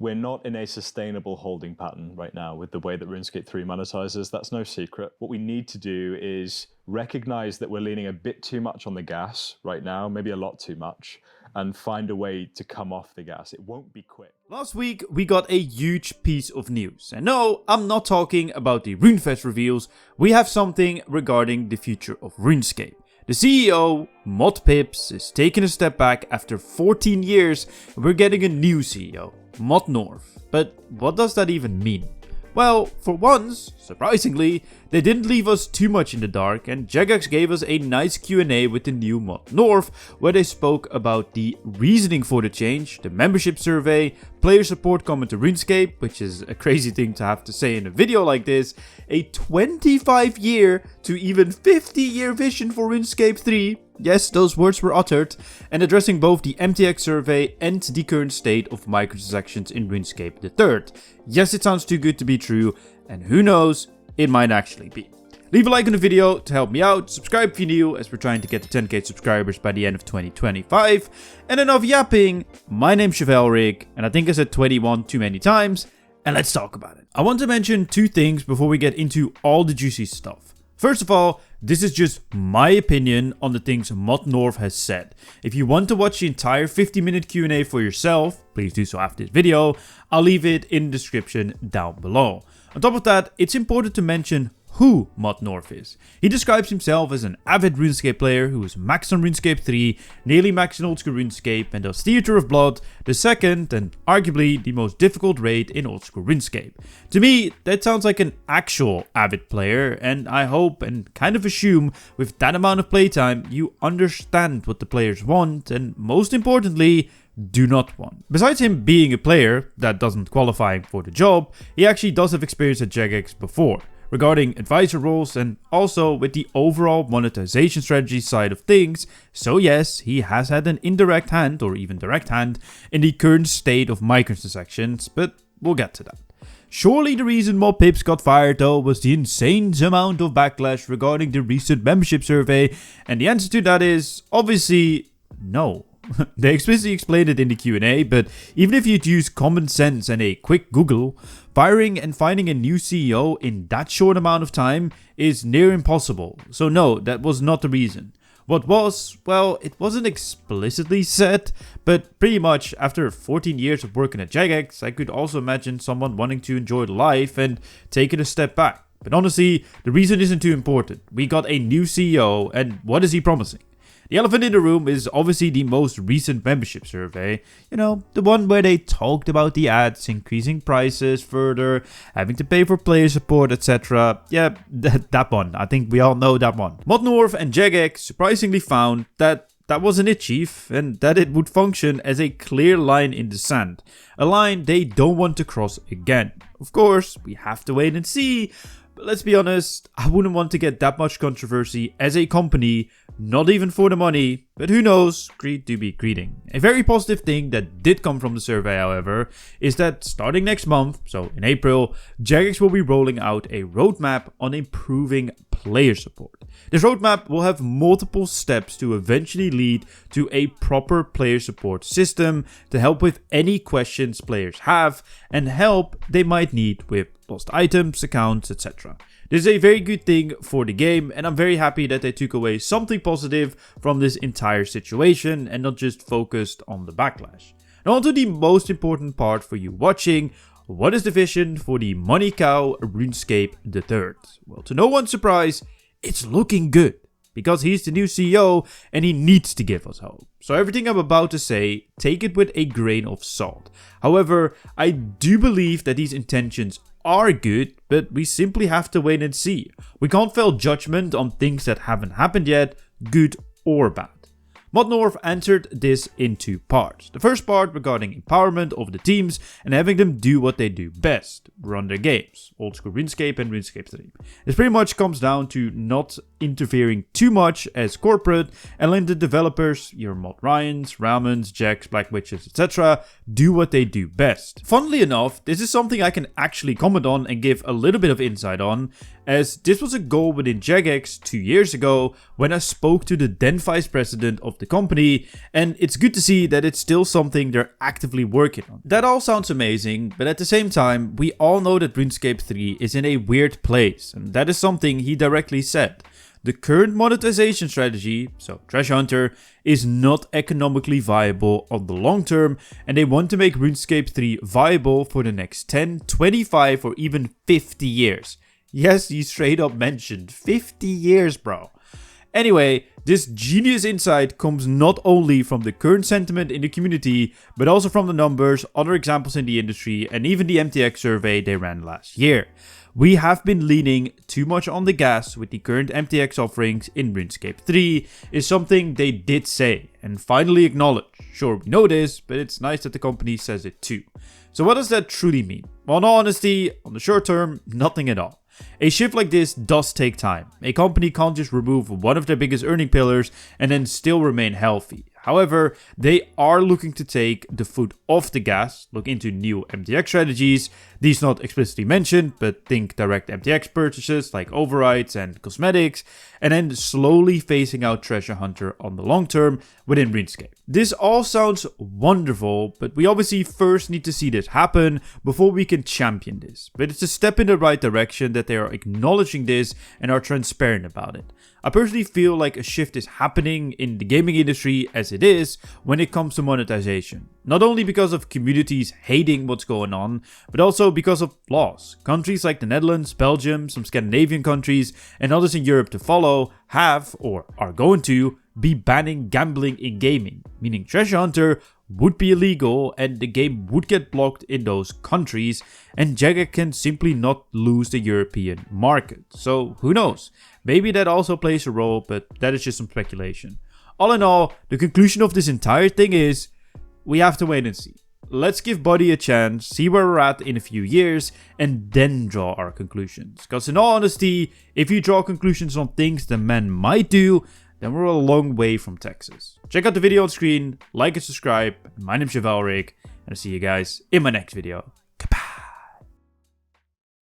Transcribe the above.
We're not in a sustainable holding pattern right now with the way that RuneScape 3 monetizes. That's no secret. What we need to do is recognize that we're leaning a bit too much on the gas right now, maybe a lot too much, and find a way to come off the gas. It won't be quick. Last week, we got a huge piece of news. And no, I'm not talking about the RuneFest reveals. We have something regarding the future of RuneScape. The CEO, ModPips, is taking a step back after 14 years, and we're getting a new CEO, ModNorth. But what does that even mean? Well, for once, surprisingly, they didn't leave us too much in the dark, and Jagex gave us a nice Q&A with the new ModNorth, where they spoke about the reasoning for the change, the membership survey, player support coming to RuneScape, which is a crazy thing to have to say in a video like this, a 25-year to even 50-year vision for RuneScape 3, yes, those words were uttered, and addressing both the MTX survey and the current state of microtransactions in RuneScape 3. Yes, it sounds too good to be true, and who knows, it might actually be. Leave a like on the video to help me out, subscribe if you're new, as we're trying to get to 10k subscribers by the end of 2025, and enough yapping, my name's Chevalric, and I think I said 21 too many times, and let's talk about it. I want to mention two things before we get into all the juicy stuff. First of all, this is just my opinion on the things ModNorth has said. If you want to watch the entire 50-minute Q&A for yourself, please do so after this video. I'll leave it in the description down below. On top of that, it's important to mention who ModNorth is. He describes himself as an avid RuneScape player who is maxed on RuneScape 3, nearly maxed in Old School Runescape, and does Theater of Blood, the second and arguably the most difficult raid in Old School Runescape. To me, that sounds like an actual avid player, and I hope and kind of assume with that amount of playtime you understand what the players want and, most importantly, do not want. Besides him being a player that doesn't qualify for the job, he actually does have experience at Jagex before, regarding advisor roles and also with the overall monetization strategy side of things. So yes, he has had an indirect hand or even direct hand in the current state of microtransactions, but we'll get to that. Surely the reason ModPips got fired though was the insane amount of backlash regarding the recent membership survey, and the answer to that is obviously no. They explicitly explained it in the Q&A, but even if you'd use common sense and a quick Google, firing and finding a new CEO in that short amount of time is near impossible. So no, that was not the reason. What was, well, it wasn't explicitly said, but pretty much after 14 years of working at Jagex, I could also imagine someone wanting to enjoy life and taking a step back. But honestly, the reason isn't too important. We got a new CEO, and what is he promising? The elephant in the room is obviously the most recent membership survey. You know, the one where they talked about the ads, increasing prices further, having to pay for player support, etc. Yeah, that one. I think we all know that one. ModNorth and Jagex surprisingly found that wasn't it, chief, and that it would function as a clear line in the sand. A line they don't want to cross again. Of course, we have to wait and see. But let's be honest, I wouldn't want to get that much controversy as a company, not even for the money, but who knows, greed do be greeding. A very positive thing that did come from the survey, however, is that starting next month, so in April, Jagex will be rolling out a roadmap on improving player support. This roadmap will have multiple steps to eventually lead to a proper player support system to help with any questions players have and help they might need with lost items, accounts, etc. This is a very good thing for the game, and I'm very happy that they took away something positive from this entire situation and not just focused on the backlash. Now on to the most important part for you watching. What is the vision for the money cow RuneScape 3? Well, to no one's surprise, it's looking good, because he's the new CEO and he needs to give us hope. So everything I'm about to say, take it with a grain of salt. However, I do believe that these intentions are good, but we simply have to wait and see. We can't fail judgment on things that haven't happened yet, good or bad. ModNorth answered this in two parts. The first part regarding empowerment of the teams and having them do what they do best, run their games, Old School Runescape and RuneScape 3. This pretty much comes down to not interfering too much as corporate and letting the developers, your Mod Ryans, Ramens, Jacks, Black Witches, etc. do what they do best. Funnily enough, this is something I can actually comment on and give a little bit of insight on, as this was a goal within Jagex 2 years ago when I spoke to the then vice president of the company, and it's good to see that it's still something they're actively working on. That all sounds amazing, but at the same time, we all know that RuneScape 3 is in a weird place, and that is something he directly said. The current monetization strategy, so Treasure Hunter, is not economically viable on the long term, and they want to make RuneScape 3 viable for the next 10, 25 or even 50 years. Yes, he straight up mentioned 50 years, bro. Anyway, this genius insight comes not only from the current sentiment in the community, but also from the numbers, other examples in the industry, and even the MTX survey they ran last year. We have been leaning too much on the gas with the current MTX offerings in RuneScape 3 is something they did say and finally acknowledge. Sure, we know this, but it's nice that the company says it too. So what does that truly mean? Well, in all honesty, on the short term, nothing at all. A shift like this does take time. A company can't just remove one of their biggest earning pillars and then still remain healthy. However, they are looking to take the foot off the gas, look into new MTX strategies. These not explicitly mentioned, but think direct MTX purchases like overrides and cosmetics, and then slowly phasing out Treasure Hunter on the long term within RuneScape. This all sounds wonderful, but we obviously first need to see this happen before we can champion this. But it's a step in the right direction that they are acknowledging this and are transparent about it. I personally feel like a shift is happening in the gaming industry as it is when it comes to monetization. Not only because of communities hating what's going on, but also because of laws. Countries like the Netherlands, Belgium, some Scandinavian countries, and others in Europe to follow have, or are going to, be banning gambling in gaming, meaning Treasure Hunter would be illegal and the game would get blocked in those countries, and Jagex can simply not lose the European market. So who knows? Maybe that also plays a role, but that is just some speculation. All in all, the conclusion of this entire thing is, we have to wait and see. Let's give Buddy a chance, see where we're at in a few years, and then draw our conclusions. Because in all honesty, if you draw conclusions on things the man might do, then we're a long way from Texas. Check out the video on screen, like and subscribe. My name's Chevalric, and I'll see you guys in my next video.